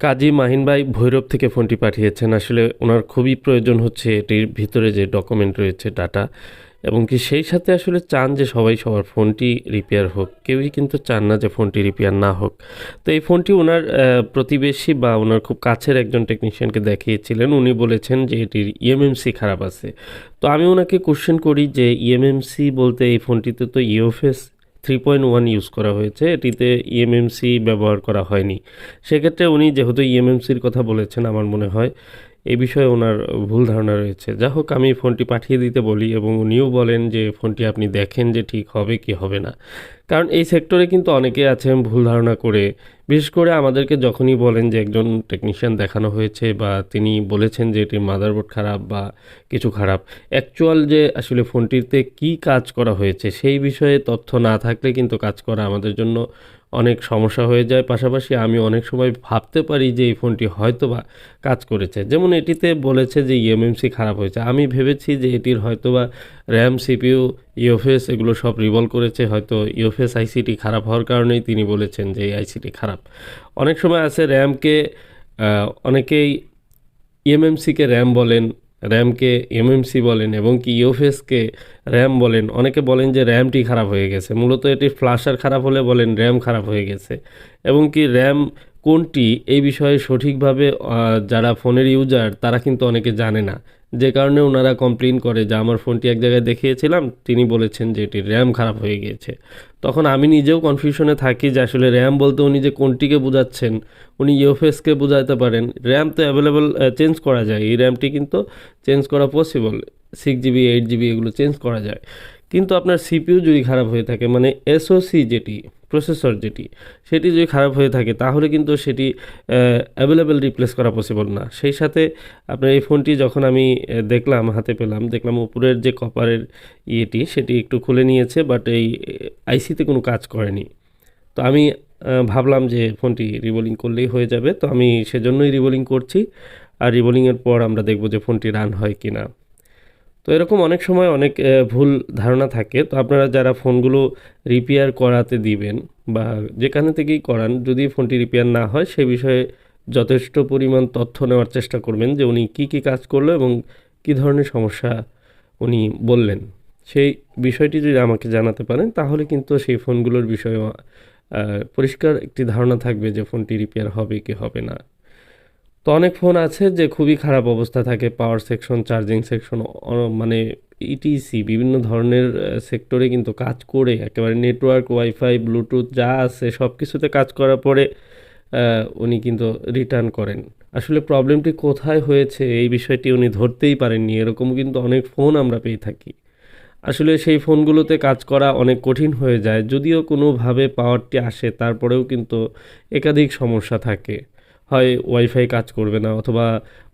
কাজী মাহিন ভাই ভৈরব থেকে ফোনটি পাঠিয়েছেন। আসলে উনার খুবই প্রয়োজন হচ্ছে এটির ভিতরে যে ডকুমেন্ট রয়েছে, ডাটা এবং কি সেই সাথে আসলে চান যে সবাই সবার ফোনটি রিপেয়ার হোক। কেউই কিন্তু চান না যে ফোনটি রিপেয়ার না হোক। তো এই ফোনটি উনার প্রতিবেশী বা উনার খুব কাছের একজন টেকনিশিয়ানকে দেখিয়েছিলেন। উনি বলেছেন যে এটির ইএমএমসি খারাপ আছে। তো আমি উনাকে কোয়েশ্চেন করি যে ইএমএমসি বলতে এই ফোনটিতে তো ইউএফএস 3.1 ইউজ করা হয়েছে, এটিতে ইএমএমসি ব্যবহার করা হয়নি। সেক্ষেত্রে উনি যেহেতু ইএমএমসির কথা বলেছেন, আমার মনে হয় এই বিষয়ে ওনার ভুল ধারণা রয়েছে। যা হোক, আমি ফোনটি পাঠিয়ে দিতে বলি এবং উনিও বলেন যে ফোনটি আপনি দেখেন যে ঠিক হবে কি হবে না। কারণ এই সেক্টরে কিন্তু অনেকেই আছেন ভুল ধারণা করে, বিশেষ করে আমাদেরকে যখনই বলেন যে একজন টেকনিশিয়ান দেখানো হয়েছে বা তিনি বলেছেন যে এটির মাদারবোর্ড খারাপ বা কিছু খারাপ, অ্যাকচুয়াল যে আসলে ফোনটিতে কি কাজ করা হয়েছে সেই বিষয়ে তথ্য না থাকলে কিন্তু কাজ করা আমাদের জন্য অনেক সমস্যা হয়ে যায়। পাশাপাশি আমি অনেক সময় ভাবতে পারি যে এই ফোনটি হয়তোবা কাজ করেছে। যেমন এটিতে বলেছে যে ইএমএমসি খারাপ হয়েছে। আমি ভেবেছি যে এটির হয়তোবা র্যাম, সিপিইউ, ইউএফএস এগুলো সব রিভলভ করেছে। হয়তো ইউএফএস আইসিটি খারাপ হওয়ার কারণেই তিনি বলেছেন যে এই আইসিটি খারাপ। অনেক সময় আছে র্যামকে অনেকেই ইএমএমসিকে র্যাম বলেন, র্যামকে এমএমসি বলেন এবং কি ইউএফএসকে র্যাম বলেন। অনেকে বলেন যে র্যামটি খারাপ হয়ে গেছে। মূলত এটির ফ্ল্যাশার খারাপ হলে বলেন র্যাম খারাপ হয়ে গেছে। এবং কি র্যাম কোনটি এই বিষয়ে সঠিকভাবে যারা ফোনের ইউজার তারা কিন্তু অনেকে জানে না। যে কারণে ওনারা কমপ্লেইন করে যে আমার ফোনটি এক জায়গায় দেখিয়েছিলাম, তিনি বলেছেন যে এটির র্যাম খারাপ হয়ে গিয়েছে। তখন আমি নিজেও কনফিউশনে থাকি যে আসলে র্যাম বলতে উনি যে কোনটিকে বোঝাচ্ছেন। উনি ইউএফএসকে বোঝাতে পারেন। র্যাম তো অ্যাভেলেবল, চেঞ্জ করা যায়। এই র্যামটি কিন্তু চেঞ্জ করা পসিবল। 6 জিবি, 8 জিবি এগুলো চেঞ্জ করা যায়। কিন্তু আপনার সিপিইউ যদি খারাপ হয়ে থাকে, মানে এসওসি যেটি, প্রসেসর যেটি, সেটি যদি খারাপ হয়ে থাকে তাহলে কিন্তু সেটি অ্যাভেলেবেল রিপ্লেস করা পসিবল না। সেই সাথে আপনার এই ফোনটি যখন আমি দেখলাম, হাতে পেলাম, দেখলাম উপরের যে কপারের ইয়েটি সেটি একটু খুলে নিয়েছে, বাট এই আইসিতে কোনো কাজ করেনি। তো আমি ভাবলাম যে ফোনটি রিবোলিং করলেই হয়ে যাবে। তো আমি সেজন্যই রিবোলিং করছি। আর রিবোলিংয়ের পর আমরা দেখব যে ফোনটি রান হয় কি না। তো এরকম অনেক সময় অনেক ভুল ধারণা থাকে। তো আপনারা যারা ফোনগুলো রিপেয়ার করাতে দিবেন বা যেখানে থেকেই করান, যদি ফোনটি রিপেয়ার না হয় সে বিষয়ে যথেষ্ট পরিমাণ তথ্য নেওয়ার চেষ্টা করবেন যে উনি কী কী কাজ করলো এবং কী ধরনের সমস্যা উনি বললেন। সেই বিষয়টি যদি আমাকে জানাতে পারেন তাহলে কিন্তু সেই ফোনগুলোর বিষয়ে পরিষ্কার একটি ধারণা থাকবে যে ফোনটি রিপেয়ার হবে কি হবে না। তো অনেক ফোন আছে যে খুবই খারাপ অবস্থা থাকে, পাওয়ার সেকশন, চার্জিং সেকশন, মানে ইটিসি বিভিন্ন ধরনের সেক্টরে কিন্তু কাজ করে একেবারে নেটওয়ার্ক, ওয়াইফাই, ব্লুটুথ যা আছে সব কিছুতে কাজ করার পরে উনি কিন্তু রিটার্ন করেন। আসলে প্রবলেমটি কোথায় হয়েছে এই বিষয়টি উনি ধরতেই পারেননি। এরকম কিন্তু অনেক ফোন আমরা পেয়ে থাকি। আসলে সেই ফোনগুলোতে কাজ করা অনেক কঠিন হয়ে যায়। যদিও কোনোভাবে পাওয়ারটি আসে তারপরেও কিন্তু একাধিক সমস্যা থাকে। হয় ওয়াইফাই কাজ করবে না, অথবা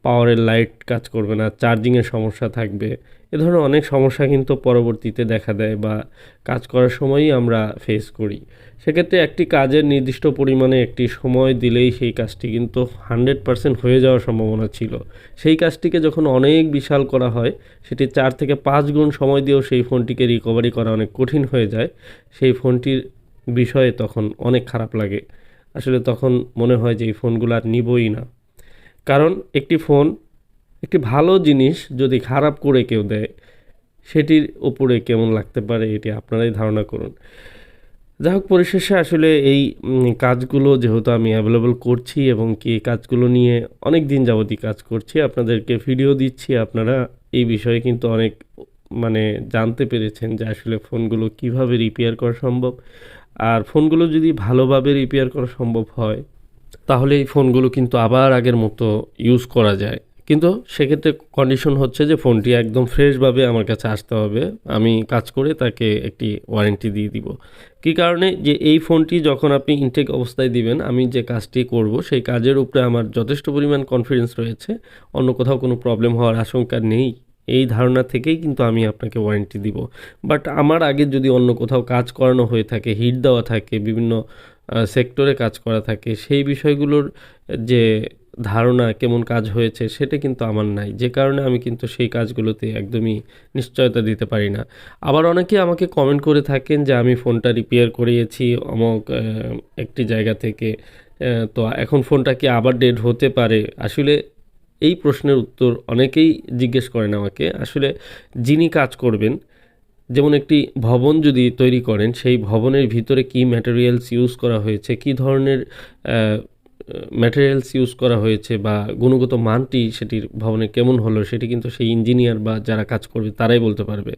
পাওয়ারের লাইট কাজ করবে না, চার্জিংয়ের সমস্যা থাকবে। এ ধরনের অনেক সমস্যা কিন্তু পরবর্তীতে দেখা দেয় বা কাজ করার সময়ই আমরা ফেস করি। সেক্ষেত্রে একটি কাজের নির্দিষ্ট পরিমাণে একটি সময় দিলেই সেই কাজটি কিন্তু 100% হয়ে যাওয়ার সম্ভাবনা ছিল। সেই কাজটিকে যখন অনেক বিশাল করা হয়, সেটি 4 থেকে 5 গুণ সময় দিয়েও সেই ফোনটিকে রিকভারি করা অনেক কঠিন হয়ে যায়। সেই ফোনটির বিষয়ে তখন অনেক খারাপ লাগে। আসলে তখন মনে হয় যে এই ফোনগুলো আর নিবই না। কারণ একটি ফোন, একটি ভালো জিনিস যদি খারাপ করে কেউ দেয়, সেটির উপরে কেমন লাগতে পারে এটি আপনারাই ধারণা করুন। যাই হোক, পরিশেষে আসলে এই কাজগুলো যেহেতু আমি অ্যাভেলেবল করছি এবং কি এই কাজগুলো নিয়ে অনেক দিন যাবতই কাজ করছি, আপনাদেরকে ভিডিও দিচ্ছি, আপনারা এই বিষয়ে কিন্তু অনেক মানে জানতে পেরেছেন যে আসলে ফোনগুলো কিভাবে রিপেয়ার করা সম্ভব। আর ফোনগুলো যদি ভালোভাবে রিপেয়ার করা সম্ভব হয় তাহলে এই ফোনগুলো কিন্তু আবার আগের মতো ইউজ করা যায়। কিন্তু সেক্ষেত্রে কন্ডিশন হচ্ছে যে ফোনটি একদম ফ্রেশভাবে আমার কাছে আসতে হবে। আমি কাজ করে তাকে একটি ওয়ারেন্টি দিয়ে দিব। কী কারণে, যে এই ফোনটি যখন আপনি ইনটেক অবস্থায় দিবেন, আমি যে কাজটি করব সেই কাজের উপরে আমার যথেষ্ট পরিমাণ কনফিডেন্স রয়েছে। অন্য কোথাও কোনো প্রবলেম হওয়ার আশঙ্কা নেই। এই ধারণা থেকেই কিন্তু আমি আপনাকে ওয়ারেন্টি দিব। বাট আমার আগে যদি অন্য কোথাও কাজ করানো হয়ে থাকে, হিট দেওয়া থাকে, বিভিন্ন সেক্টরে কাজ করা থাকে, সেই বিষয়গুলোর যে ধারণা কেমন কাজ হয়েছে সেটা কিন্তু আমার নাই। যে কারণে আমি কিন্তু সেই কাজগুলোতে একদমই নিশ্চয়তা দিতে পারি না। আবার অনেকে আমাকে কমেন্ট করে থাকেন যে আমি ফোনটা রিপেয়ার করিয়েছি অমুক একটি জায়গা থেকে, তো এখন ফোনটা কি আবার ডেড হতে পারে? আসলে এই প্রশ্নের উত্তর অনেকেই জিজ্ঞেস করেন আমাকে। আসলে যিনি কাজ করবেন, যেমন একটি ভবন যদি তৈরি করেন, সেই ভবনের ভিতরে কী ম্যাটেরিয়ালস ইউজ করা হয়েছে, কী ধরনের ম্যাটেরিয়ালস ইউজ করা হয়েছে বা গুণগত মানটি সেটির ভবনের কেমন হলো, সেটি কিন্তু সেই ইঞ্জিনিয়ার বা যারা কাজ করবে তারাই বলতে পারবে।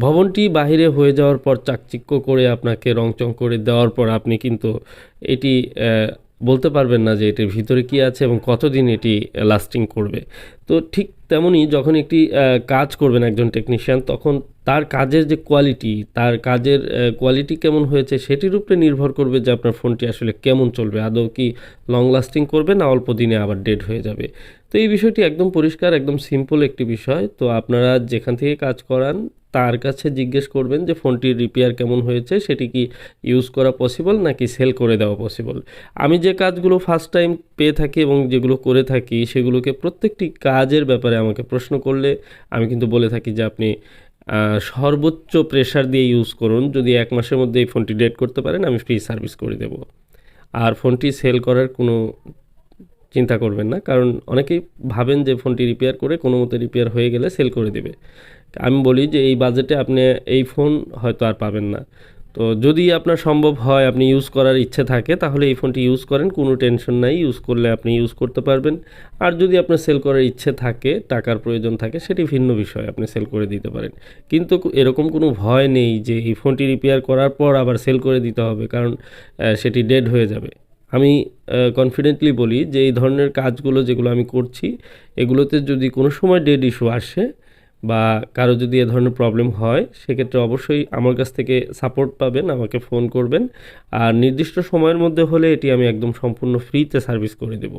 ভবনটি বাহিরে হয়ে যাওয়ার পর চাকচিক্য করে আপনাকে রংচং করে দেওয়ার পর আপনি কিন্তু এটি বলতে পারবেন না যে এটির ভিতরে কী আছে এবং কতদিন এটি লাস্টিং করবে। তো ঠিক তেমনই যখন একটি কাজ করবেন একজন টেকনিশিয়ান, তখন তার কাজের যে কোয়ালিটি, তার কাজের কোয়ালিটি কেমন হয়েছে সেটির উপরে নির্ভর করবে যে আপনার ফোনটি আসলে কেমন চলবে, আদৌ কি লং লাস্টিং করবে না অল্প দিনে আবার ডেড হয়ে যাবে। তো এই বিষয়টি একদম পরিষ্কার, একদম সিম্পল একটি বিষয়। তো আপনারা যেখান থেকে কাজ করান তার কাছে জিজ্ঞেস করবেন যে ফোনটির রিপেয়ার কেমন হয়েছে, সেটি কি ইউজ করা পসিবল নাকি সেল করে দেওয়া পসিবল। আমি যে কাজগুলো ফার্স্ট টাইম পেয়ে থাকি এবং যেগুলো করে থাকি সেগুলোকে প্রত্যেকটি কাজের ব্যাপারে আমাকে প্রশ্ন করলে আমি কিন্তু বলে থাকি যে আপনি সর্বোচ্চ প্রেশার দিয়ে ইউজ করুন, যদি 1 মাসের মধ্যে এই ফোনটি ডেড করতে পারেন আমি ফ্রি সার্ভিস করে দেব। আর ফোনটি সেল করার কোনো চিন্তা করবেন না, কারণ অনেকেই ভাবেন যে ফোনটি রিপেয়ার করে কোনো মতে রিপেয়ার হয়ে গেলে সেল করে দেবে। আমি বলি যে এই বাজেটে আপনি এই ফোন হয়তো আর পাবেন না। তো যদি আপনার সম্ভব হয়, আপনি ইউজ করার ইচ্ছে থাকে, তাহলে এই ফোনটি ইউজ করেন, কোনো টেনশন নাই, ইউজ করলে আপনি ইউজ করতে পারবেন। আর যদি আপনার সেল করার ইচ্ছে থাকে, টাকার প্রয়োজন থাকে, সেটি ভিন্ন বিষয়, আপনি সেল করে দিতে পারেন। কিন্তু এরকম কোনো ভয় নেই যে এই ফোনটি রিপেয়ার করার পর আবার সেল করে দিতে হবে, কারণ সেটি ডেড হয়ে যাবে। আমি কনফিডেন্টলি বলি যে এই ধরনের কাজগুলো যেগুলো আমি করছি, এগুলোতে যদি কোনো সময় ডেড ইস্যু আসে বা কারো যদি এ ধরনের প্রবলেম হয়, সেক্ষেত্রে অবশ্যই আমার কাছ থেকে সাপোর্ট পাবেন, আমাকে ফোন করবেন। আর নির্দিষ্ট সময়ের মধ্যে হলে এটি আমি একদম সম্পূর্ণ ফ্রিতে সার্ভিস করে দেব।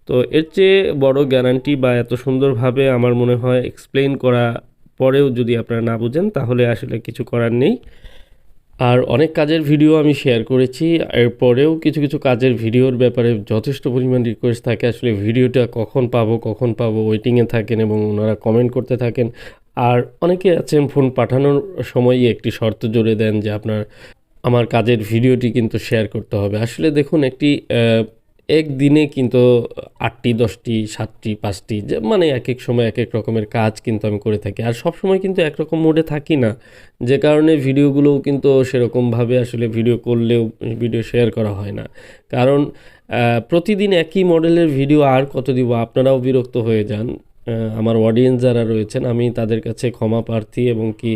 তো এর চেয়ে বড় গ্যারান্টি বা এত সুন্দরভাবে আমার মনে হয় এক্সপ্লেইন করা পরেও যদি আপনারা না বুঝেন, তাহলে আসলে কিছু করার নেই। আর অনেক কাজের ভিডিও আমি শেয়ার করেছি, এরপরেও কিছু কিছু কাজের ভিডিওর ব্যাপারে যথেষ্ট পরিমাণ রিকোয়েস্ট থাকে, আসলে ভিডিওটা কখন পাবো ওয়েটিংয়ে থাকেন এবং ওনারা কমেন্ট করতে থাকেন। আর অনেকে আছেন ফোন পাঠানোর সময়ই একটি শর্ত জুড়ে দেন যে আমার কাজের ভিডিওটি কিন্তু শেয়ার করতে হবে। আসলে দেখুন, একটি একদিনে কিন্তু 8টি 10টি 7টি 5টি যে মানে এক সময় এক রকমের কাজ কিন্তু আমি করে থাকি। আর সবসময় কিন্তু একরকম মোডে থাকি না, যে কারণে ভিডিওগুলোও কিন্তু সেরকমভাবে আসলে ভিডিও করলেও ভিডিও শেয়ার করা হয় না। কারণ প্রতিদিন একই মডেলের ভিডিও আর কত দিব, আপনারাও বিরক্ত হয়ে যান। আমার অডিয়েন্স যারা রয়েছেন, আমি তাদের কাছে ক্ষমা প্রার্থী এবং কি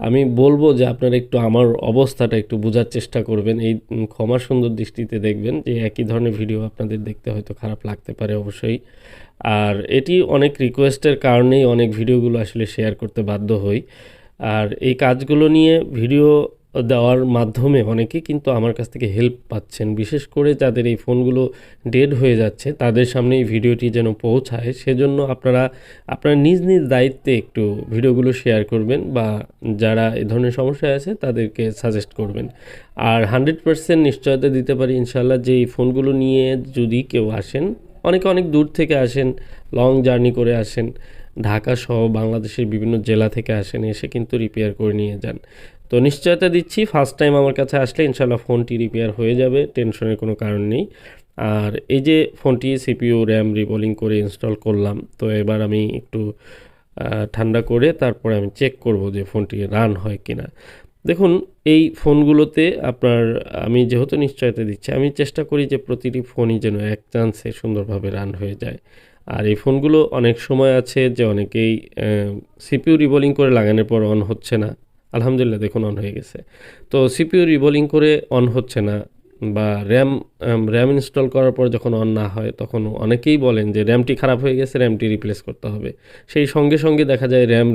আমি বলবো যে আপনারা একটু আমার অবস্থাটা একটু বোঝার চেষ্টা করবেন, এই ক্ষমার সুন্দর দৃষ্টিতে দেখবেন যে একই ধরনের ভিডিও আপনাদের দেখতে হয়তো খারাপ লাগতে পারে অবশ্যই। আর এটি অনেক রিকোয়েস্টের কারণেই অনেক ভিডিওগুলো আসলে শেয়ার করতে বাধ্য হই। আর এই কাজগুলো নিয়ে ভিডিও দেওয়ার মাধ্যমে অনেকেই কিন্তু আমার কাছ থেকে হেল্প পাচ্ছেন, বিশেষ করে যাদের এই ফোনগুলো ডেড হয়ে যাচ্ছে তাদের সামনে এই ভিডিওটি যেন পৌঁছায়, সেজন্য আপনারা আপনার নিজ নিজ দায়িত্বে একটু ভিডিওগুলো শেয়ার করবেন বা যারা এই ধরনের সমস্যায় আছে তাদেরকে সাজেস্ট করবেন। আর 100% নিশ্চয়তা দিতে পারি ইনশাল্লাহ যে এই ফোনগুলো নিয়ে যদি কেউ আসেন, অনেকে অনেক দূর থেকে আসেন, লং জার্নি করে আসেন, ঢাকা সহ বাংলাদেশের বিভিন্ন জেলা থেকে আসেন, এসে কিন্তু রিপেয়ার করে নিয়ে যান। তো নিশ্চয়তা দিচ্ছি ফার্স্ট টাইম আমার কাছে আসলে ইনশাল্লাহ ফোনটি রিপেয়ার হয়ে যাবে, টেনশনের কোনো কারণ নেই। আর এই যে ফোনটি সিপিইউ র্যাম রিবোলিং করে ইনস্টল করলাম, তো এবার আমি একটু ঠান্ডা করে তারপরে আমি চেক করব যে ফোনটি রান হয় কিনা। দেখুন, এই ফোনগুলোতে আমি যেহেতু নিশ্চয়তা দিচ্ছি, আমি চেষ্টা করি যে প্রতিটি ফোনই যেন এক চান্সে সুন্দরভাবে রান হয়ে যায়। আর এই ফোনগুলো অনেক সময় আছে যে অনেকেই সিপিইউ রিবোলিং করে লাগানোর পর অন হচ্ছে না, আলহামদুলিল্লাহ দেখুন অন হয়ে গেছে। তো সিপিইউ রিবোলিং করে অন হচ্ছে না বা র্যাম ইনস্টল করার পর যখন অন না হয়, তখন অনেকেই বলেন যে র্যামটি খারাপ হয়ে গেছে, র্যামটি রিপ্লেস করতে হবে। সেই সঙ্গে সঙ্গে দেখা যায় র্যাম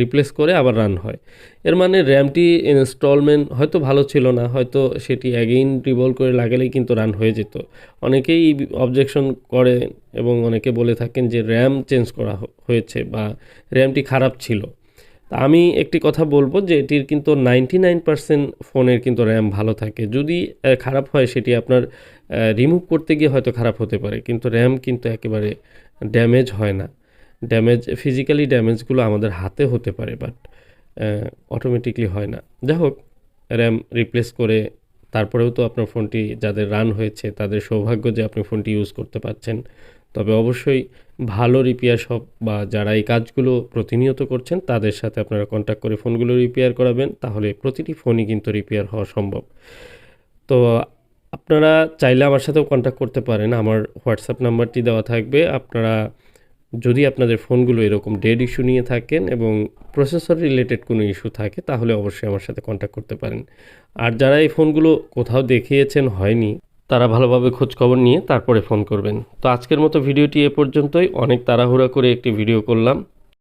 রিপ্লেস করে আবার রান হয়। এর মানে র্যামটি ইনস্টলমেন্ট হয়তো ভালো ছিল না, হয়তো সেটি অ্যাগেইন রিভলভ করে লাগালেই কিন্তু রান হয়ে যেত। অনেকেই অবজেকশন করে এবং অনেকে বলে থাকেন যে র্যাম চেঞ্জ করা হয়েছে বা র্যামটি খারাপ ছিল। তা আমি একটি কথা বলবো যে এটির কিন্তু 99% ফোনের কিন্তু র্যাম ভালো থাকে। যদি খারাপ হয় সেটি আপনার রিমুভ করতে গিয়ে হয়তো খারাপ হতে পারে, কিন্তু র্যাম কিন্তু একেবারে ড্যামেজ হয় না। ফিজিক্যালি ড্যামেজগুলো আমাদের হাতে হতে পারে, বাট অটোমেটিকলি হয় না। যাই হোক, র্যাম রিপ্লেস করে তারপরেও তো আপনার ফোনটি যাদের রান হয়েছে তাদের সৌভাগ্য যে আপনি ফোনটি ইউজ করতে পারছেন। তবে অবশ্যই ভালো রিপেয়ার শপ বা যারা এই কাজগুলো প্রতিনিয়ত করছেন তাদের সাথে আপনারা কন্ট্যাক্ট করে ফোনগুলো রিপেয়ার করাবেন, তাহলে প্রতিটি ফোনই কিন্তু রিপেয়ার হওয়া সম্ভব। তো আপনারা চাইলে আমার সাথেও কন্ট্যাক্ট করতে পারেন, আমার হোয়াটসঅ্যাপ নাম্বারটি দেওয়া থাকবে। আপনারা যদি আপনাদের ফোনগুলো এরকম ডেড ইস্যু নিয়ে থাকেন এবং প্রসেসর রিলেটেড কোনো ইস্যু থাকে তাহলে অবশ্যই আমার সাথে কন্ট্যাক্ট করতে পারেন। আর যারা এই ফোনগুলো কোথাও দেখিয়েছেন হয়নি, তারা ভালোভাবে খোঁজখবর নিয়ে তারপরে ফোন করবেন। তো আজকের মতো ভিডিওটি এ পর্যন্তই। অনেক তাড়াহুড়া করে একটি ভিডিও করলাম।